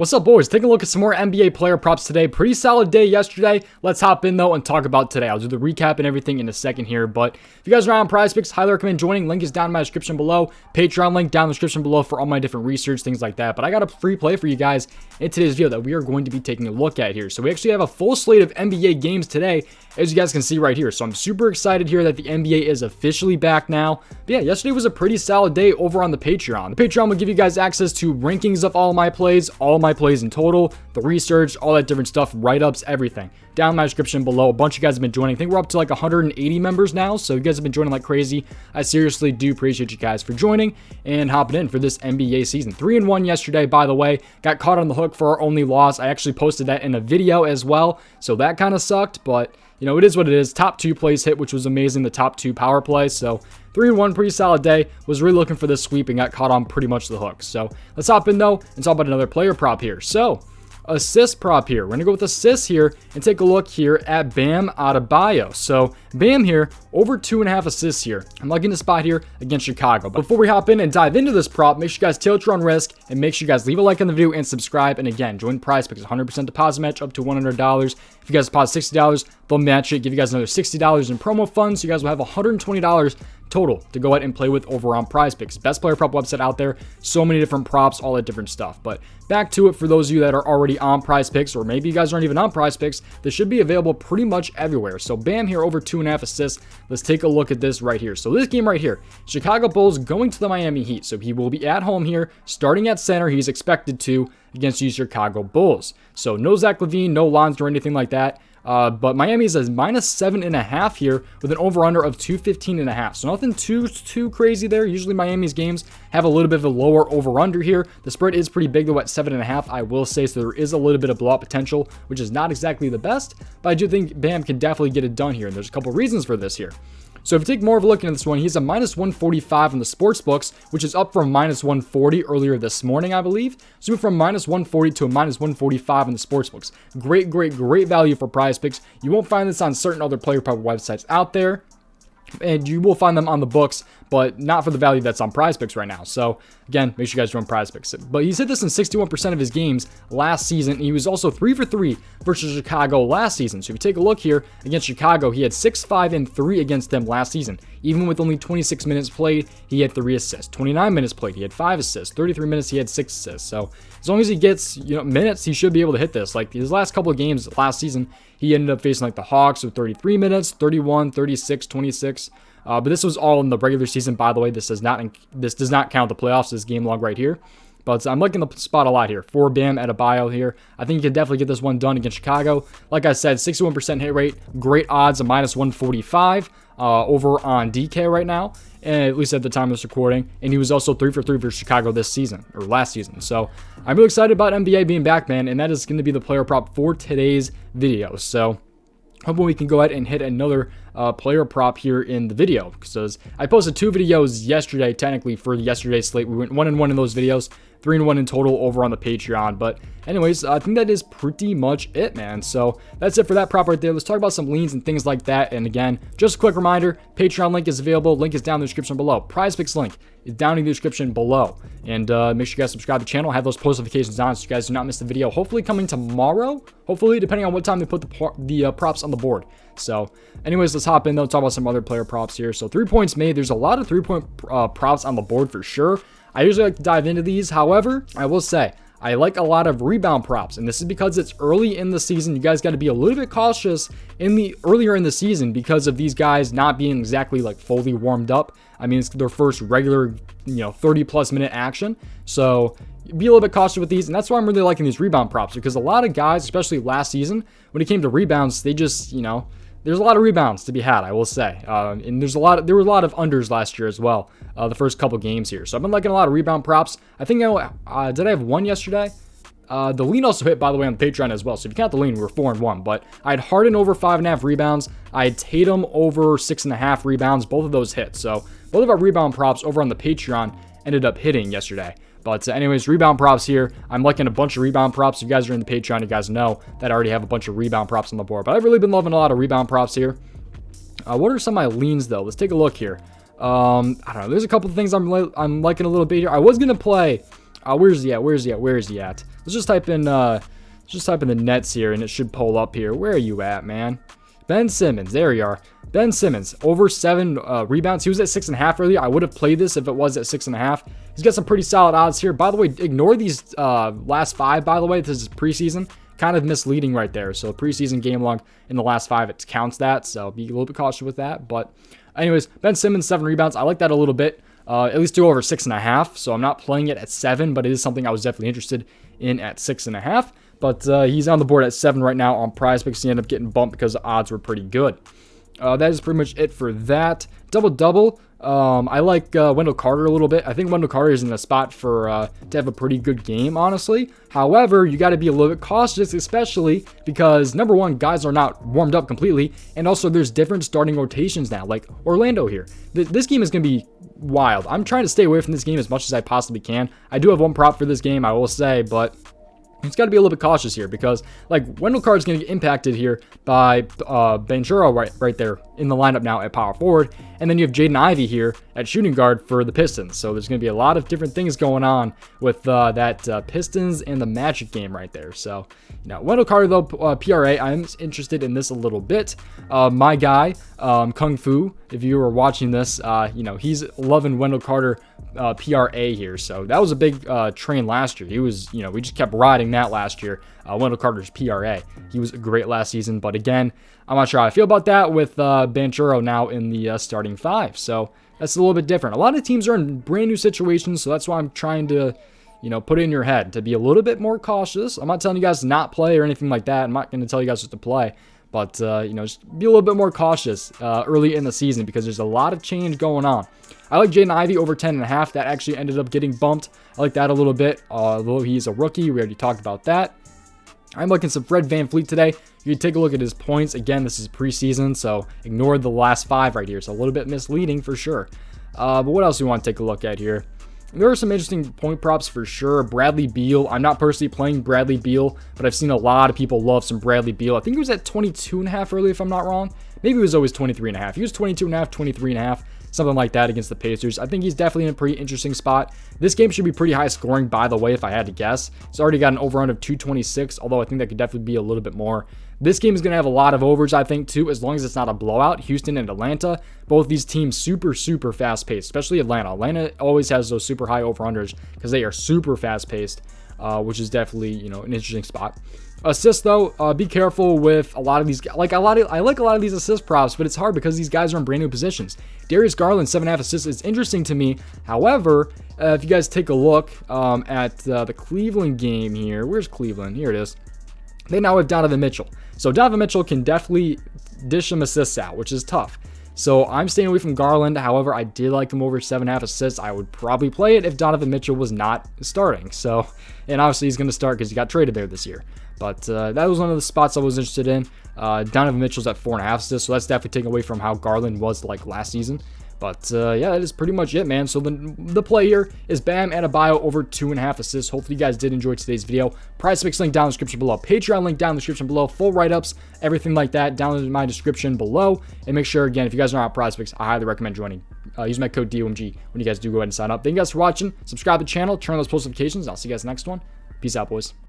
What's up, boys? Taking a look at some more NBA player props today. Pretty solid day yesterday. Let's hop in, though, and talk about today. I'll do the recap and everything in a second here, but if you guys are on PrizePicks, highly recommend joining. Link is down in my description below. Patreon link down in the description below for all my different research, things like that. But I got a free play for you guys in today's video that we are going to be taking a look at here. So we actually have a full slate of NBA games today, as you guys can see right here. So I'm super excited here that the NBA is officially back now. But yeah, yesterday was a pretty solid day over on the Patreon. The Patreon will give you guys access to rankings of all my plays in total, the research, all that different stuff, write-ups, everything. Down in my description below. A bunch of you guys have been joining. I think we're up to like 180 members now, so you guys have been joining like crazy. I seriously do appreciate you guys for joining and hopping in for this NBA season. 3-1 yesterday, by the way. Got caught on the hook for our only loss. I actually posted that in a video as well, so that kind of sucked, but you know, it is what it is. Top 2 plays hit, which was amazing. The top 2 power plays. So 3-1, pretty solid day. Was really looking for this sweep and got caught on pretty much the hook. So let's hop in though and talk about another player prop here. So assist prop here. We're going to go with assists here and take a look here at Bam Adebayo. So Bam here, over 2.5 assists here. I'm liking the spot here against Chicago. But before we hop in and dive into this prop, make sure you guys tilt your own risk and make sure you guys leave a like on the video and subscribe. And again, join PrizePicks, 100% deposit match up to $100. If you guys deposit $60, they'll match it, give you guys another $60 in promo funds. So you guys will have $120 total to go ahead and play with over on PrizePicks. Best player prop website out there. So many different props, all that different stuff. But back to it for those of you that are already on PrizePicks, or maybe you guys aren't even on PrizePicks, this should be available pretty much everywhere. So Bam here, over 2.5 assists. Let's take a look at this right here. So this game right here, Chicago Bulls going to the Miami Heat. So he will be at home here, starting at center. He's expected to against the Chicago Bulls. So no Zach LaVine, no Lonzo or anything like that. But Miami is a -7.5 here with an over-under of 215.5. So nothing too crazy there. Usually Miami's games have a little bit of a lower over-under here. The spread is pretty big though at 7.5, I will say. So there is a little bit of blowout potential, which is not exactly the best. But I do think Bam can definitely get it done here. And there's a couple reasons for this here. So if you take more of a look at this one, he's a -145 on the sports books, which is up from -140 earlier this morning, I believe. So from -140 to a -145 on the sports books. Great value for PrizePicks. You won't find this on certain other player prop websites out there, and you will find them on the books, but not for the value that's on PrizePicks right now. So again, make sure you guys join PrizePicks. But he's hit this in 61% of his games last season. He was also 3 for 3 versus Chicago last season. So if you take a look here against Chicago, he had 6, 5, and 3 against them last season. Even with only 26 minutes played, he had 3 assists. 29 minutes played, he had 5 assists. 33 minutes, he had 6 assists. So as long as he gets minutes, he should be able to hit this. Like his last couple of games last season, he ended up facing like the Hawks with 33 minutes, 31, 36, 26. But this was all in the regular season, by the way. This does not count the playoffs. This game log right here. But I'm liking the spot a lot here for Bam Adebayo here. I think you can definitely get this one done against Chicago. Like I said, 61% hit rate, great odds, a -145 over on DK right now, and at least at the time of this recording. And he was also 3 for 3 for Chicago this season, or last season. So I'm really excited about NBA being back, man, and that is going to be the player prop for today's video. So hopefully we can go ahead and hit another player prop here in the video, because I posted 2 videos yesterday, technically for yesterday's slate. We went 1-1 in those videos, 3-1 in total over on the Patreon. But anyways, I think that is pretty much it, man. So that's it for that prop right there. Let's talk about some leans and things like that. And again, just a quick reminder, Patreon link is available. Link is down in the description below. PrizePicks link is down in the description below. And make sure you guys subscribe to the channel, have those post notifications on so you guys do not miss the video. Hopefully coming tomorrow, hopefully, depending on what time they put the props on the board. So anyways, let's hop in though, talk about some other player props here. So 3 points made. There's a lot of 3-point props on the board for sure. I usually like to dive into these. However, I will say I like a lot of rebound props, and this is because it's early in the season. You guys got to be a little bit cautious earlier in the season because of these guys not being exactly like fully warmed up. I mean, it's their first regular, 30+ minute action. So be a little bit cautious with these, and that's why I'm really liking these rebound props, because a lot of guys, especially last season, when it came to rebounds, they just, there's a lot of rebounds to be had, I will say. And there were a lot of unders last year as well, the first couple games here. So I've been liking a lot of rebound props. I think, did I have one yesterday? The lean also hit, by the way, on the Patreon as well. So if you count the lean, we were 4-1. But I had Harden over 5.5 rebounds. I had Tatum over 6.5 rebounds. Both of those hit. So both of our rebound props over on the Patreon ended up hitting yesterday. But anyways, rebound props here. I'm liking a bunch of rebound props. If you guys are in the Patreon, you guys know that I already have a bunch of rebound props on the board. But I've really been loving a lot of rebound props here. What are some of my leans, though? Let's take a look here. I don't know. There's a couple of things I'm liking a little bit here. I was going to play... where's he at? Let's Let's just type in the Nets here, and it should pull up here. Where are you at, man? Ben Simmons, there you are. Ben Simmons, over 7 rebounds. He was at 6.5 earlier. I would have played this if it was at 6.5. He's got some pretty solid odds here. By the way, ignore these last 5, by the way. This is preseason. Kind of misleading right there. So preseason game log in the last 5, it counts that. So be a little bit cautious with that. But anyways, Ben Simmons, 7 rebounds. I like that a little bit. At least do over 6.5. So I'm not playing it at 7, but it is something I was definitely interested in at 6.5. But he's on the board at 7 right now on prizepicks. He ended up getting bumped because the odds were pretty good. That is pretty much it for that. Double-double. I like Wendell Carter a little bit. I think Wendell Carter is in a spot for to have a pretty good game, honestly. However, you got to be a little bit cautious, especially because, number one, guys are not warmed up completely, and also there's different starting rotations now, like Orlando here. This game is going to be wild. I'm trying to stay away from this game as much as I possibly can. I do have one prop for this game, I will say, but it's got to be a little bit cautious here because, like, Wendell Carter is going to get impacted here by Banchero right there in the lineup now at power forward. And then you have Jaden Ivey here at shooting guard for the Pistons. So there's going to be a lot of different things going on with that Pistons and the Magic game right there. So, you know, Wendell Carter, though, PRA, I'm interested in this a little bit. My guy, Kung Fu, if you were watching this, you know, he's loving Wendell Carter PRA here. So that was a big train last year. He was, you know, we just kept riding that last year. Wendell Carter's PRA. He was great last season, but again, I'm not sure how I feel about that with Banchero now in the starting 5. So that's a little bit different. A lot of teams are in brand new situations, so that's why I'm trying to, you know, put it in your head to be a little bit more cautious. I'm not telling you guys to not play or anything like that. I'm not going to tell you guys just to play. But, you know, just be a little bit more cautious early in the season because there's a lot of change going on. I like Jaden Ivey over 10.5. That actually ended up getting bumped. I like that a little bit, although he's a rookie. We already talked about that. I'm looking some Fred VanVleet today. You can take a look at his points. Again, this is preseason, so ignore the last 5 right here. It's a little bit misleading for sure. But what else do we want to take a look at here? There are some interesting point props for sure. Bradley Beal. I'm not personally playing Bradley Beal, but I've seen a lot of people love some Bradley Beal. I think he was at 22.5 early, if I'm not wrong. Maybe he was always 23.5. He was 22.5, 23.5, something like that against the Pacers. I think he's definitely in a pretty interesting spot. This game should be pretty high scoring, by the way, if I had to guess. It's already got an over-under of 226, although I think that could definitely be a little bit more. This game is going to have a lot of overs, I think, too, as long as it's not a blowout. Houston and Atlanta, both these teams super, super fast-paced, especially Atlanta. Atlanta always has those super high over-unders because they are super fast-paced, which is definitely, you know, an interesting spot. Assists, though, be careful with a lot of these. I like a lot of these assist props, but it's hard because these guys are in brand new positions. Darius Garland, 7.5 assists is interesting to me. However, if you guys take a look at the Cleveland game here, where's Cleveland? Here it is. They now have Donovan Mitchell. So Donovan Mitchell can definitely dish some assists out, which is tough. So I'm staying away from Garland. However, I did like him over 7.5 assists. I would probably play it if Donovan Mitchell was not starting. So, and obviously he's going to start because he got traded there this year. But that was one of the spots I was interested in. Donovan Mitchell's at 4.5 assists, so that's definitely taken away from how Garland was like last season. But yeah, that is pretty much it, man. So the play here is Bam Adebayo over 2.5 assists. Hopefully you guys did enjoy today's video. PrizePicks link down in the description below. Patreon link down in the description below. Full write-ups, everything like that down in my description below. And make sure, again, if you guys are not on PrizePicks, I highly recommend joining. Use my code DOMG when you guys do go ahead and sign up. Thank you guys for watching. Subscribe to the channel. Turn on those post notifications. I'll see you guys next one. Peace out, boys.